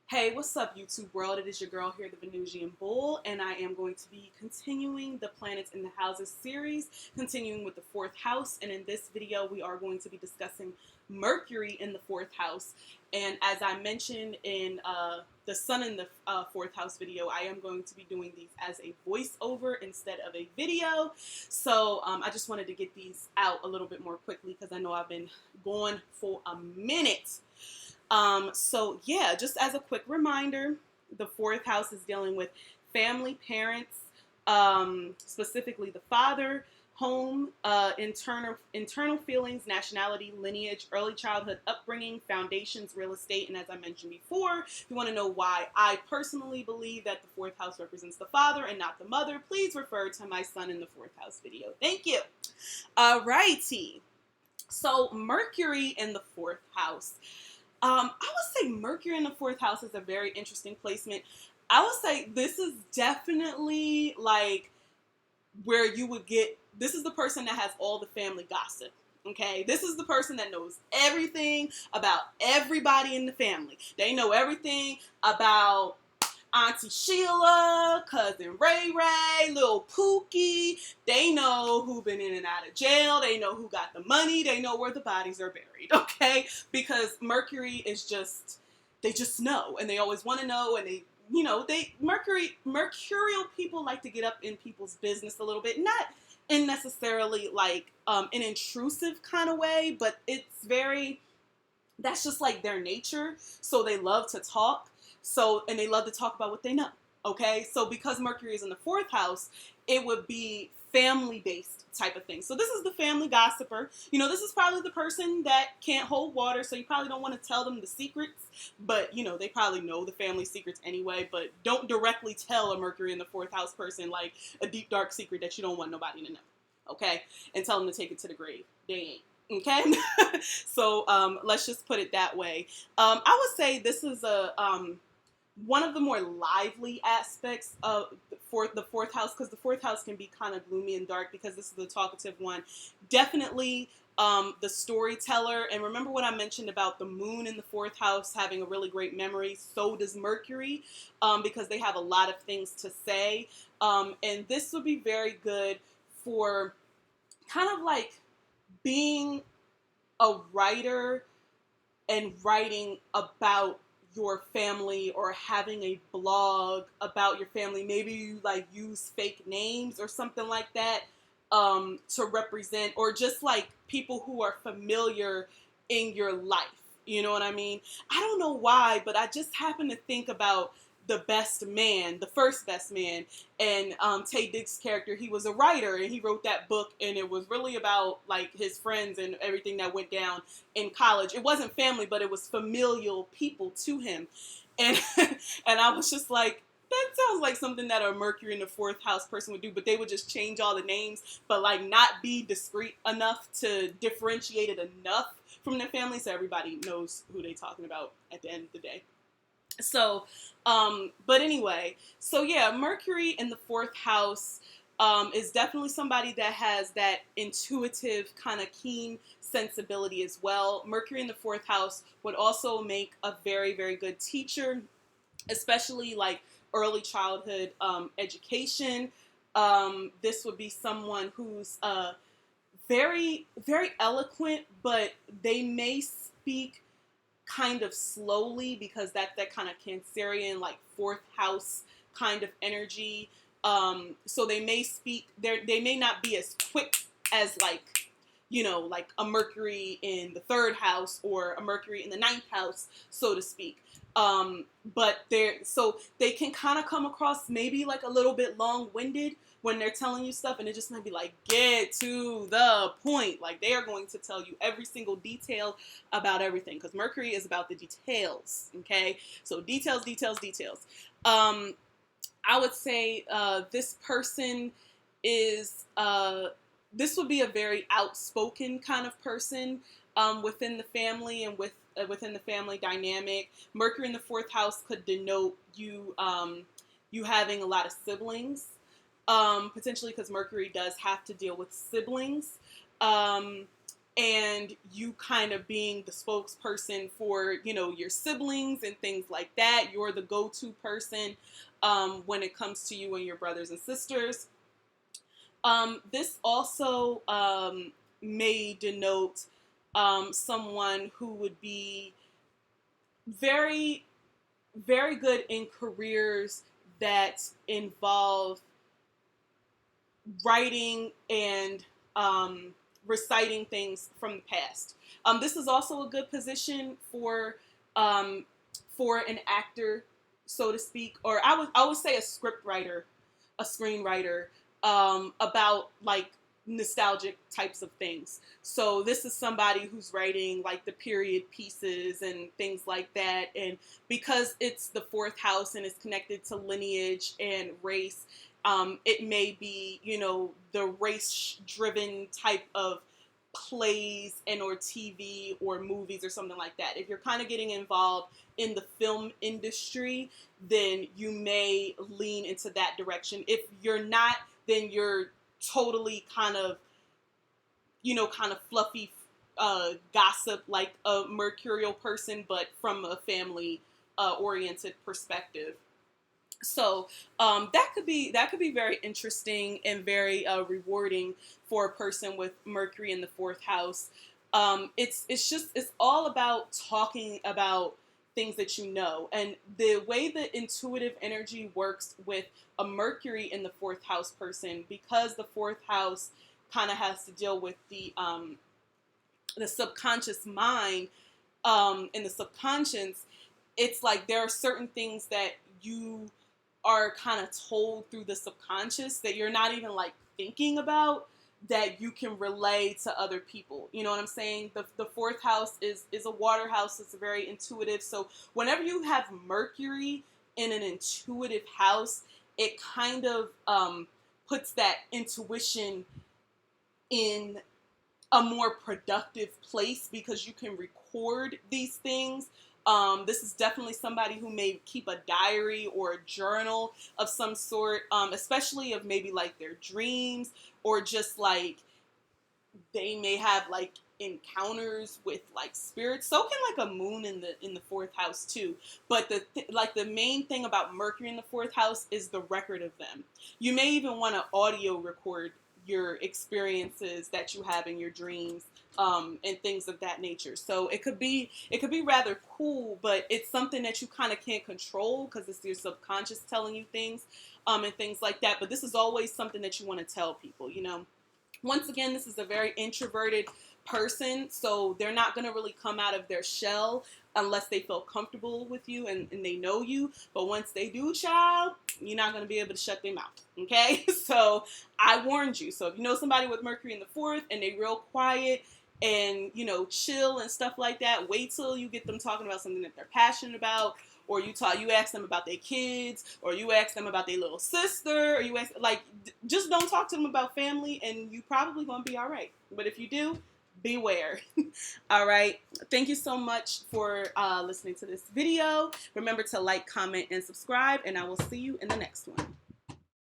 Hey, what's up, YouTube world? It is your girl here, the Venusian Bull, and I am going to be continuing the Planets in the Houses series, continuing with the fourth house. And in this video, we are going to be discussing Mercury in the fourth house. And as I mentioned in the Sun in the fourth house video, I am going to be doing these as a voiceover instead of a video. So I just wanted to get these out a little bit more quickly because I know I've been going for a minute. So yeah, just as a quick reminder, the fourth house is dealing with family, parents, specifically the father, home, internal feelings, nationality, lineage, early childhood upbringing, foundations, real estate, and as I mentioned before, if you want to know why I personally believe that the fourth house represents the father and not the mother, please refer to my Sun in the fourth house video. Thank you. Alrighty. So Mercury in the fourth house. I would say Mercury in the fourth house is a very interesting placement. I would say this is definitely like where you would get, this is the person that has all the family gossip. Okay, this is the person that knows everything about everybody in the family. They know everything about Auntie Sheila, Cousin Ray Ray, Lil Pookie. They know who been in and out of jail. They know who got the money. They know where the bodies are buried, okay? Because Mercury is just, they just know. And they always want to know. And they, mercurial people like to get up in people's business a little bit. Not in necessarily like an intrusive kind of way, but it's very, that's just like their nature. So they love to talk. So, and they love to talk about what they know. Okay. So because Mercury is in the fourth house, it would be family based type of thing. So this is the family gossiper. This is probably the person that can't hold water. So you probably don't want to tell them the secrets, but they probably know the family secrets anyway, but don't directly tell a Mercury in the fourth house person like a deep, dark secret that you don't want nobody to know. Okay. And tell them to take it to the grave. They ain't. Okay. So, let's just put it that way. I would say this is one of the more lively aspects of the fourth house, because the fourth house can be kind of gloomy and dark because this is the talkative one. Definitely the storyteller. And remember what I mentioned about the moon in the fourth house having a really great memory. So does Mercury, because they have a lot of things to say. And this would be very good for kind of like being a writer and writing about your family, or having a blog about your family. Maybe you like use fake names or something like that to represent, or just like people who are familiar in your life. You know what I mean? I don't know why, but I just happen to think about the best man, the first best man, and Taye Diggs' character. He was a writer and he wrote that book, and it was really about like his friends and everything that went down in college. It wasn't family, but it was familial people to him, and and I was just like, that sounds like something that a Mercury in the fourth house person would do, but they would just change all the names, but like not be discreet enough to differentiate it enough from their family so everybody knows who they're talking about at the end of the day. So, but anyway, so yeah, Mercury in the fourth house is definitely somebody that has that intuitive kind of keen sensibility as well. Mercury in the fourth house would also make a very, very good teacher, especially like early childhood education. This would be someone who's very, very eloquent, but they may speak kind of slowly because that's that kind of Cancerian, like fourth house kind of energy. So they may speak, they may not be as quick as like a Mercury in the third house or a Mercury in the ninth house, so to speak. But they can kind of come across maybe like a little bit long-winded when they're telling you stuff, and it just might be like, get to the point. Like they are going to tell you every single detail about everything, because Mercury is about the details. Okay, so details, details, details. I would say this person is this would be a very outspoken kind of person within the family and within the family dynamic. Mercury in the fourth house could denote you you having a lot of siblings, potentially because Mercury does have to deal with siblings. and you kind of being the spokesperson for, you know, your siblings and things like that. You're the go-to person when it comes to you and your brothers and sisters. This also may denote someone who would be very, very good in careers that involve writing and reciting things from the past. This is also a good position um, for an actor, so to speak, or I would say a script writer, a screenwriter, about like nostalgic types of things. So this is somebody who's writing like the period pieces and things like that. And because it's the fourth house and it's connected to lineage and race, it may be, you know, the race-driven type of plays and or TV or movies or something like that. If you're kind of getting involved in the film industry, then you may lean into that direction. If you're not, then you're totally kind of, you know, kind of fluffy gossip, like a mercurial person, but from a family oriented perspective. So that could be very interesting and very rewarding for a person with Mercury in the fourth house. It's all about talking about things that you know, and the way the intuitive energy works with a Mercury in the fourth house person, because the fourth house kind of has to deal with the subconscious mind and the subconscious. It's like there are certain things that you are kind of told through the subconscious that you're not even like thinking about, that you can relay to other people. You know what I'm saying? The fourth house is a water house. It's very intuitive. So whenever you have Mercury in an intuitive house, it kind of puts that intuition in a more productive place because you can record these things. This is definitely somebody who may keep a diary or a journal of some sort, especially of maybe like their dreams, or just like they may have like encounters with like spirits. So can like a moon in the fourth house too. But the main thing about Mercury in the fourth house is the record of them. You may even want to audio record your experiences that you have in your dreams, and things of that nature. So it could be rather cool, but it's something that you kind of can't control because it's your subconscious telling you things, and things like that. But this is always something that you want to tell people, you know. Once again, this is a very introverted person, so they're not going to really come out of their shell unless they feel comfortable with you and they know you. But once they do, child, you're not going to be able to shut their mouth, okay? So I warned you. So if you know somebody with Mercury in the fourth and they real quiet and, you know, chill and stuff like that, wait till you get them talking about something that they're passionate about, or you ask them about their kids, or you ask them about their little sister, or you ask, like, just don't talk to them about family, and you probably gonna be all right. But if you do, beware. All right. Thank you so much for listening to this video. Remember to like, comment, and subscribe, and I will see you in the next one.